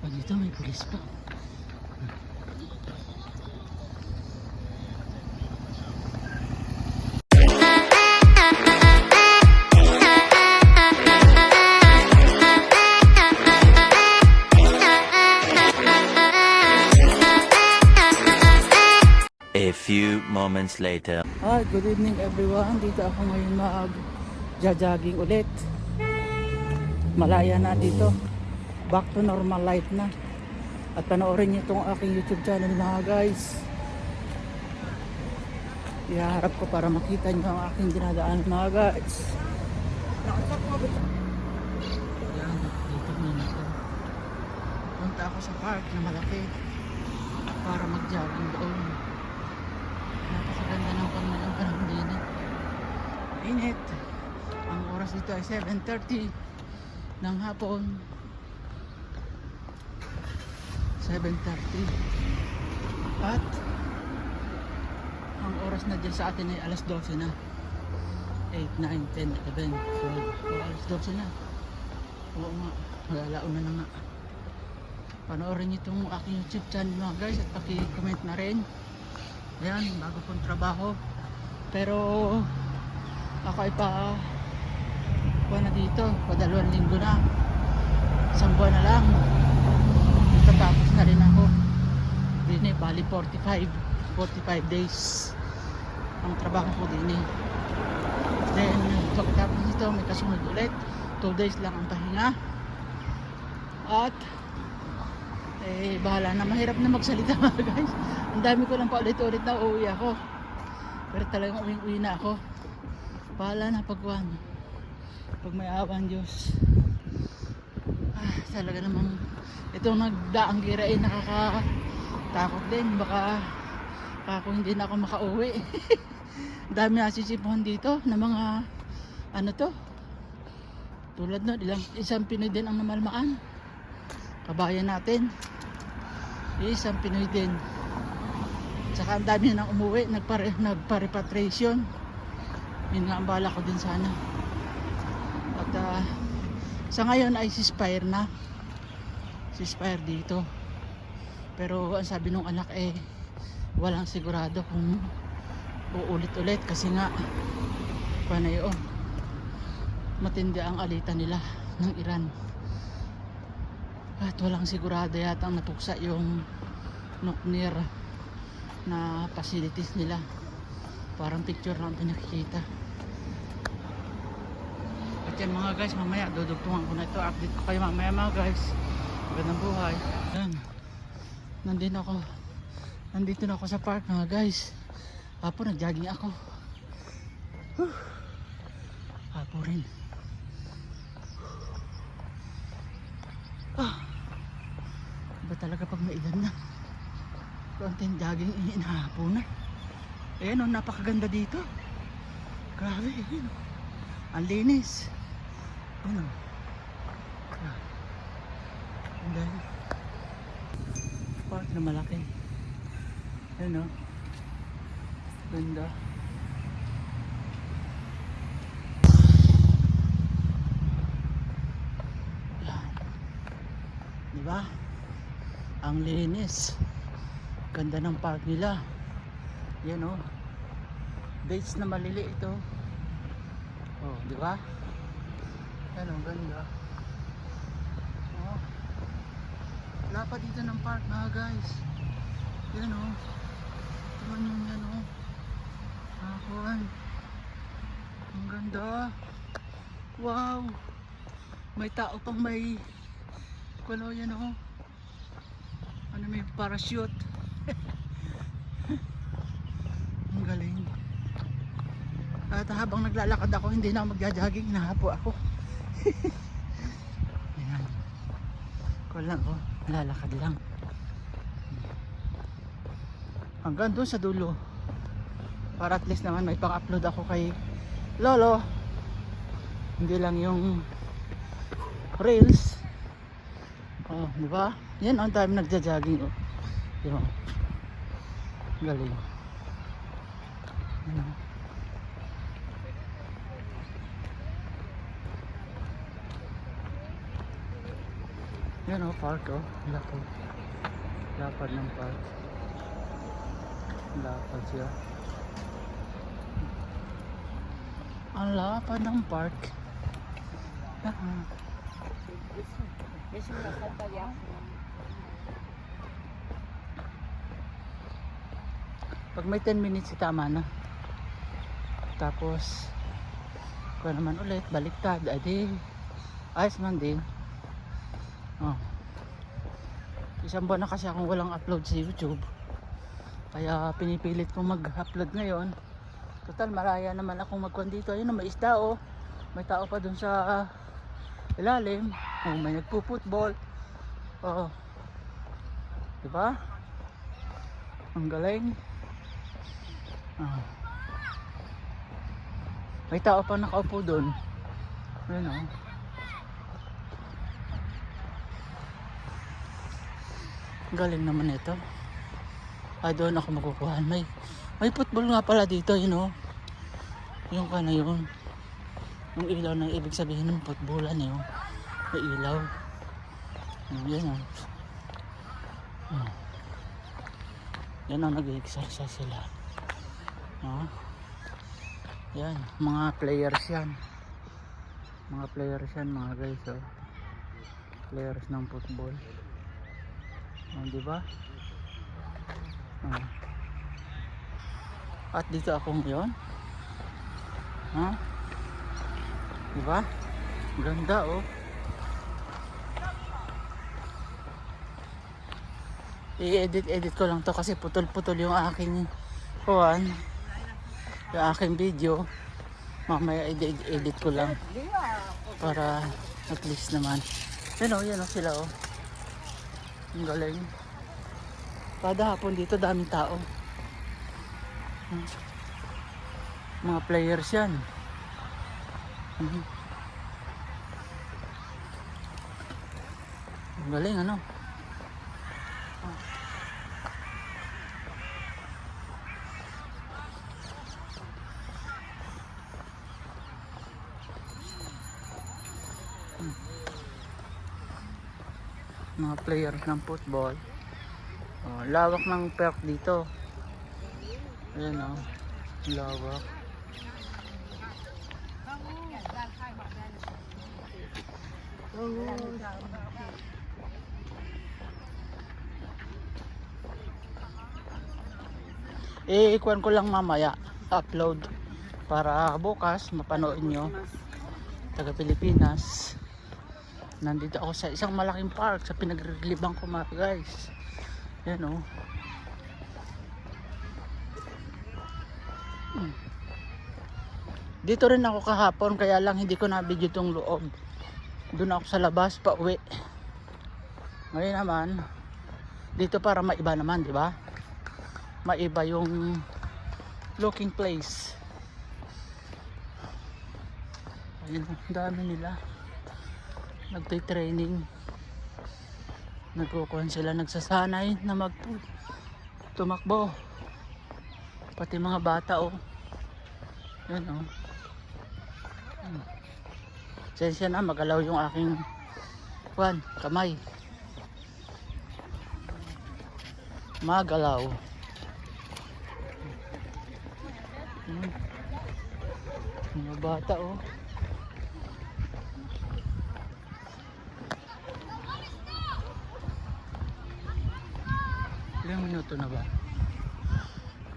pa dito, may pulis pa. A few moments later. Hi, good evening everyone. Dito ako ngayon mag-jogging ulit. Malaya na dito. Back to normal life na. At panoorin niyo itong aking YouTube channel mga guys. Ihaharap ko para makita niyo ang aking dinadaan mga guys. Ayan, dito muna ako. Punta ako sa park na malaki para mag-jogging doon. Napakaganda ng panahon din. Init. Ang oras dito ay 7:30 ng hapon. 7:30. At ang oras na dyan sa atin ay alas 12 na. 8, 9, 10, 11, 12. Alas 12 na. Oo nga. Mag-alauna na nga. Panoorin niyo itong aking YouTube channel mga guys at paki-comment na rin. Ayan, bago kong trabaho. Pero ako ay na dito, pa 2 linggo na. 1 buwan na lang. Tapos na rin ako. Din eh, bali 45 days ang trabaho ko din eh. Then pagkatapos nito may kasunod ulit. 2 days lang ang pahinga. At bahala na, mahirap na magsalita mga guys. Ang dami ko lang paulit-ulit na uuwi ako. Pero talagang uwi na ako. Bahala na pag may awan Diyos. Talaga namang itong nagdaang gira ay nakakatakot din. Baka ako hindi na ako makauwi. Dami nasisipuhan dito na mga ano to. Tulad no, isang Pinoy din ang namalmaan. Kabayan natin. Isang Pinoy din. Tsaka ang dami nang umuwi, nagpa-repatriation. Yun nga ang bala ko din sana. At sa ngayon ay ceasefire na. Ceasefire dito. Pero ang sabi nung anak walang sigurado kung uulit-ulit kasi nga panayo matindi ang alitan nila ng Iran. At walang sigurado yata ang napuksa yung nuclear na facilities nila. Parang picture lang pinakikita. At yan mga guys, mamaya dudugtungan ko na ito. Update ko kayo mamaya mga guys. Magandang buhay. Yan. Nandito na ako sa park mga guys. Hapo nag-jogging ako. Hapo rin. Iba talaga pag may edad na. Konting jogging inahapo na. Ayan o, napakaganda dito. Grabe, ayan. Ang linis. Ayan o. And then park na malaki. Ayan o. Ganda. Ayan. Diba? Ang linis. Ganda ng park nila. Yan o. Dates na malili ito. Oh, di ba? Yan o, ganda. Oh. Wala pa dito ng park mga guys. Yan o. Tingnan nyo yan o. Nakakuhan. Ang ganda. Wow. May tao pang may kuno yan o. Ano, may parachute. Ang galing. At habang naglalakad ako, hindi na ako magja-jogging, nahapo ako. Ayan. Ko lang oh, lalakad lang. Hanggang doon sa dulo. Para at least naman may pang-upload ako kay Lolo. Hindi lang yung reels. Oh, di ba? Yan ang time nagja-jogging oh. Di ba? Galing. Ano? Yan o, park o. Lapad. Lapad ng park. Lapad siya. Ang lapad ng park. Pag may 10 minutes, tama na. Tapos, kung naman ulit, baliktad. Adi, ayos man din. Oh. Isang buwan na kasi akong walang upload sa YouTube. Kaya pinipilit kong mag-upload ngayon. Total, maraya naman akong magkuhan dito. Ayun na, may isda oh. May tao pa dun sa ilalim. Oh, may nagpo-football. Oh. Diba? Ang galing. Oh. May tao pa nakaupo dun. Ayun oh. Galing naman ito. Doon ako makukuha. May football nga pala dito, you know. Yung kana yun. Yung ilaw na ibig sabihin ng footballan yun. May ilaw. Yan o. Yan o, nag-exercise sila. Yan, mga players yan. Mga players yan, mga guys. Players ng football. Diba? At dito ako ngayon. Diba? Ganda oh. I-edit ko lang to kasi putol-putol yung aking kuhan. Yung aking video. Mamaya edit ko lang. Para at least naman. Yan o sila oh. Ang galing. Kada hapon dito daming tao. Mga players yan. Ang galing ano. Mga players ng football. Lawak ng park dito. Ayan o. Lawak. Ikuan ko lang mamaya. Upload. Para bukas mapanood nyo. Taga Pilipinas. Nandito ako sa isang malaking park sa pinag-relibang ko mga guys. Yan o. Dito rin ako kahapon kaya lang hindi ko na-video tong loob. Doon ako sa labas pa uwi. Ngayon naman dito para maiba naman, di ba? Maiba yung looking place. Ayun, dami nila. Nagte-training. Nagkukuhan sila, nagsasanay na tumakbo. Pati mga bata oh. Yan oh. Sensya na magalaw yung aking kamay. Magalaw. Mga bata oh. Ilang minuto na ba?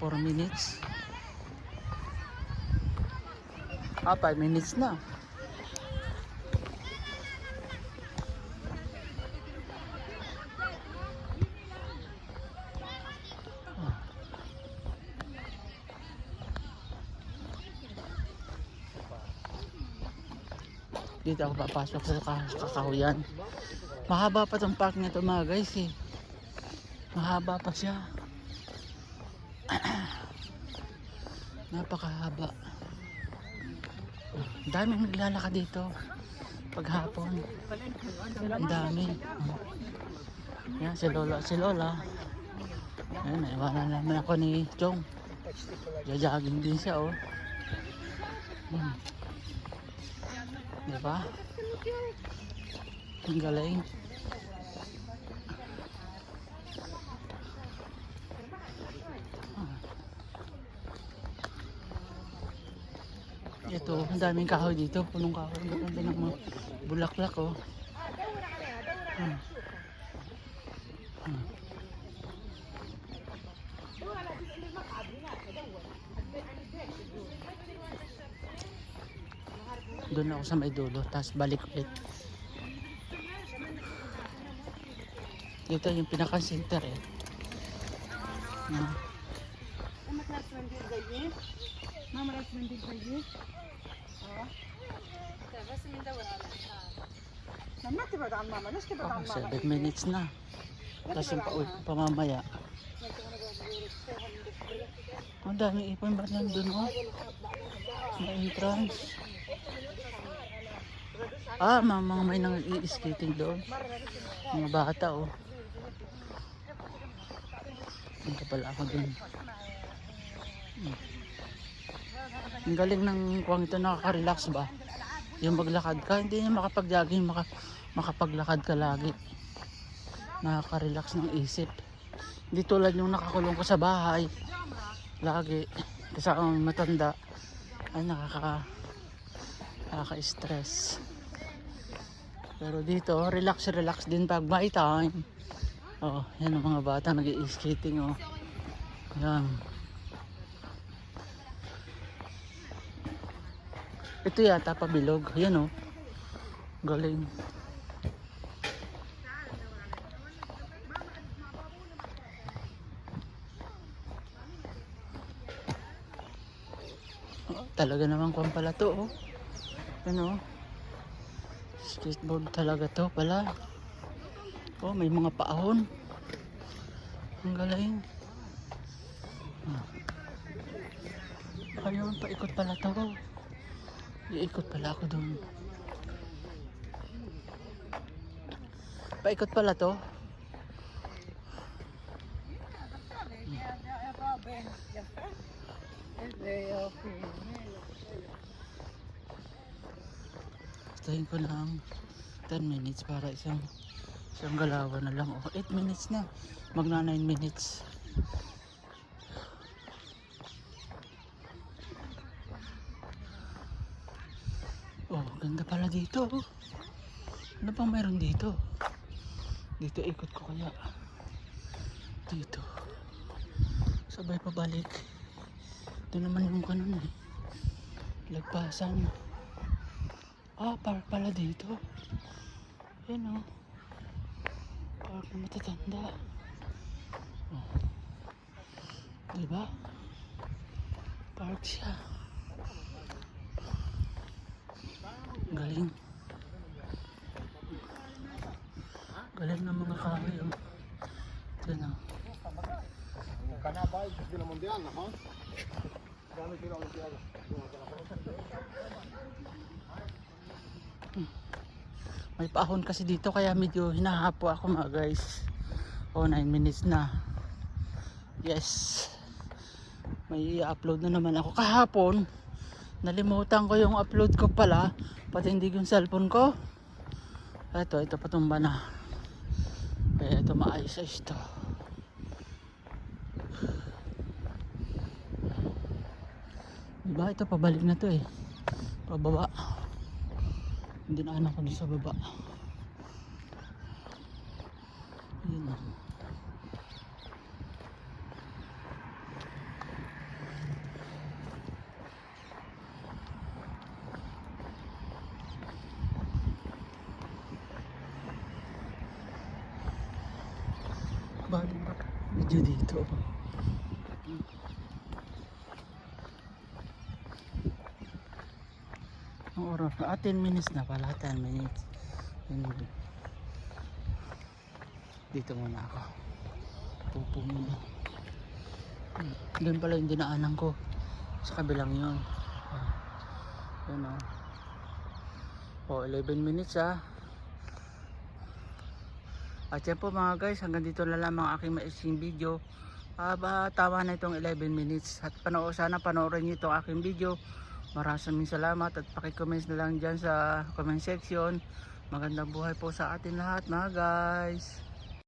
4 minutes? 5 minutes na. Dito ako papasok sa kakahuyan. Mahaba pa tong park nito mga guys eh. Mahaba pa siya. Napakahaba. Daming naglalakad dito paghapon. Ang dami. Yan si Lola. Ayan, naiwanan naman ako ni Chong. Jajaging din siya oh. Diba? Ang galing. Ito, ang daming kahoy dito, punong kahoy. Ang ganda ng mga bulaklak, oh. Doon ako sa may dulo, tapos balik ulit. Ito yung pinaka-center eh. Oh, 7 minutes na. Tapos yung pauwi ko pa mamaya. Ang daming ipon, ba't nandun oh? May entrance. Ah, mga may nang i-skating doon. Mga bata oh. Punta pala ako dun. Ang galing ng kuwang ito, nakaka-relax ba? Yung maglakad ka, hindi na makapag-jogging, makapaglakad ka lagi. Nakaka-relax ng isip. Hindi tulad yung nakakulong ko sa bahay. Lagi. Kasi akong matanda. Ay nakaka-stress. Pero dito, relax din pag may time. Oh, yan ang mga bata nag-i-skating oh. Yan. Ito yata pabilog. Yan oh. Galing. Oh, talaga naman kung pala to oh. Yan oh. Skateboard talaga to pala. Oh, may mga paahon. Ang galing. Ayun, paikot pala to. Iikot pala ako doon. Paikot pala to. Tayin ko lang 10 minutes para isang galawan na lang. Oh, 8 minutes na. Magna 9 minutes. Oh, ganda pala dito. Ano bang mayroon dito? Dito ikot ko kaya. Dito. Sabay pabalik. Ito naman yung kanon eh. Lagpasan. Ah, park pala dito. Yan oh. Park na matatanda. Oh. Diba? Park siya. Galing. Galing ng mga kahoy oh. Ito na. May paahon kasi dito kaya medyo hinahapo ako mga guys. Oh, 9 minutes na. Yes. May i-upload na naman ako kahapon. Nalimutan ko yung upload ko pala. Patindig yung cellphone ko. Ito patumba na. Kaya ito maayos-ayos to. Diba ito pabalik na to eh. Pababa. Hindi na anak ko doon sa baba. Yun na. Balik na medyo dito. Ang oras na 10 minutes na pala. 10 minutes. Dito muna ako. Pupo muna. Doon pala yung dinaanan ko. Sa kabilang yun. Yun o. 11 minutes ah. At yan po mga guys, hanggang dito na lang ang aking maising video. Tama na itong 11 minutes. At sana panoorin nyo itong aking video. Maraming salamat at paki-comment na lang dyan sa comment section Magandang buhay po sa atin lahat mga guys.